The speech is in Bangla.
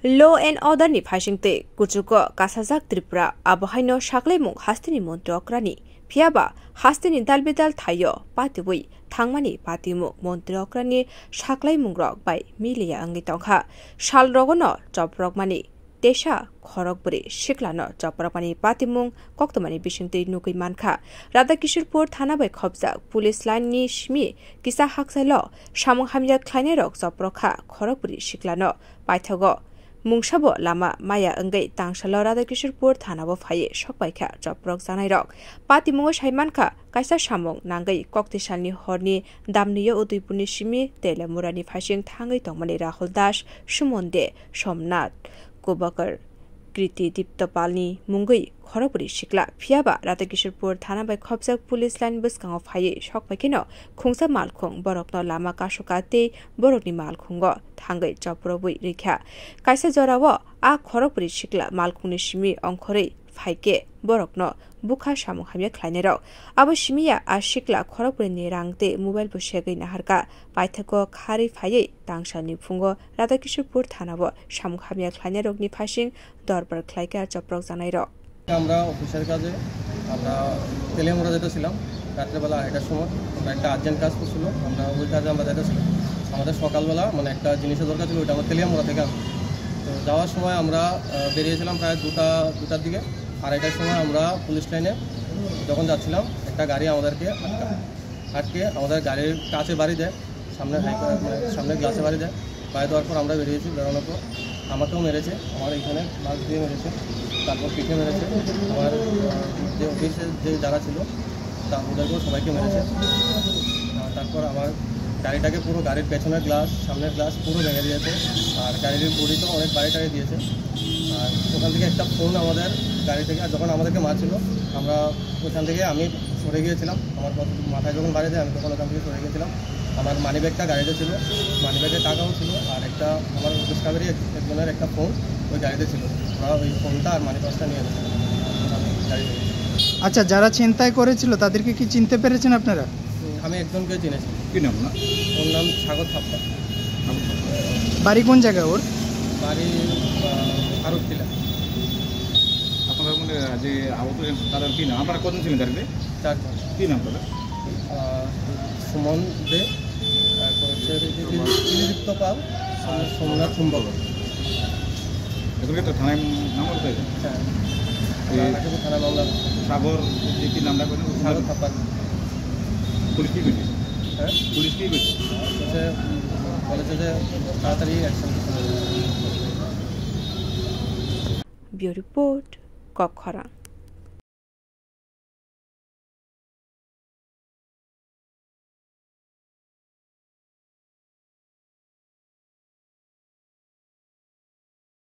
Law and Order ni phasingte kuchuko kasajak Tripura abahaino shaklaimung hastini montrokrani phiaba hastini dalbedal thayo patibui thangmani patimu montrokrani shaklaimungrok bai milia angi tongkha shalrogono joprokmani Tesha Khorokburi Shiklano Joprokmani patimung koktomani bishingte nukui mankha Radhakishorpur thana bai khobjak police line ni shmi kisa haksailo samung hamya khlainerok joprokha Khorokburi Shiklano paithago Mungshabo lama maya angai tangsalo Radhakishorpur thanabo phaye sokpaikha joprok janairok patimungo saimankha kaisa samung nangai koktisalni horni damniyo uduipurni shimi telemurani phasing thangai tongmani Rahul Das Sumonde Somnath Kubakar Kriti Diptopalni Mungai Khorokburi Shikla phiaba Radhakishorpur thana bai khobjak police line buskango phaye sokpaikeno khungsa malkhung borokno lama kasukate borokni malkhungo thangai joprobui rikha kaisa jorawo a Khorokburi Shikla malkhungni shimi ongkhorei phaike borokno bukha samung hamya khlainerok abo shimiya a Shikla Khorokburi ni rangte mobile bo segai naharka paithako khari phaye tangsani phungo Radhakishorpur thanabo samung hamya khlainerokni phasing দরবার ক্লাইকা চপ্রক জানাইরক আমরা অফিসের কাজে আমরা তেলেমুরা যেতেছিলাম রাত্রেবেলা 8টার সময় আমরা একটা আর্জেন্ট কাজ করছিল আমরা ওই কাজে আমরা যেতেছিলাম আমাদের সকালবেলা মানে একটা জিনিসের দরকার ছিল ওটা আমরা তেলেমুরা থেকে তো যাওয়ার সময় আমরা বেরিয়েছিলাম প্রায় দুটার দিকে আর 2টার সময় আমরা পুলিশ লাইনে যখন যাচ্ছিলাম একটা গাড়ি আমাদেরকে আটকে আমাদের গাড়ির কাছে বাড়ি দেয় সামনে গ্লাসে বাড়ি দেয় বাড়ি দেওয়ার পর আমরা বেরিয়েছি বেরোনোর পর আমাকেও মেরেছে আমার এখানে মাছ দিয়ে মেরেছে তারপর পিঠে মেরেছে আমার যে অফিসের যে যারা ছিল ওদেরকেও সবাইকে মেরেছে তারপর আমার গাড়িটাকে পুরো গাড়ির পেছনের গ্লাস সামনের গ্লাস পুরো ভেঙে দিয়েছে আর গাড়ির বডিতেও অনেক বাড়ি দিয়েছে আর ওখান থেকে একটা ফোন আমাদের গাড়ি থেকে আর যখন আমাদেরকে মারছিল আমরা ওখান থেকে আমি সরে গিয়েছিলাম আমার মাথায় যখন বাড়ি দেয় আমি তখন ওখান থেকে সরে গিয়েছিলাম আমার মানিব্যাগটা গাড়িতে ছিল মানিব্যাগে টাকাও ছিল আর একটা আমার ডিসকাভারি একজনের একটা ফোন ওই গাড়িতে ছিল ওরা ওই ফোনটা আর মানিব্যাগটা নিয়ে গেছে গাড়িতে। আচ্ছা যারা ছিনতাই করেছিল তাদেরকে কি চিনতে পেরেছেন আপনারা? আমি একজনকে চিনেছি। কি নাম? না ওর নাম সাগর থাপ্পা। বাড়ি কোন জায়গায় ওর? বাড়ি ফারুকটিলা। আপনার মনে যে আহত তাদের কি নাম? আপনারা কজন ছিলেন গাড়িতে? 4 জন। কি নাম তাদের? সুমন দে তারপর হচ্ছে দীপ্ত পাল সোমনাথ কুম্ভকর। এগুলো তো থানায় নাম বলতে হ্যাঁ থানা মামলা। সাগর কি নামটা করেন? সাগর থাপ্পা। পুলিশ কি করছে? হ্যাঁ পুলিশ কি করছে? বলেছে যে তাড়াতাড়ি অ্যাকশন। Bureau report কক্ষরা।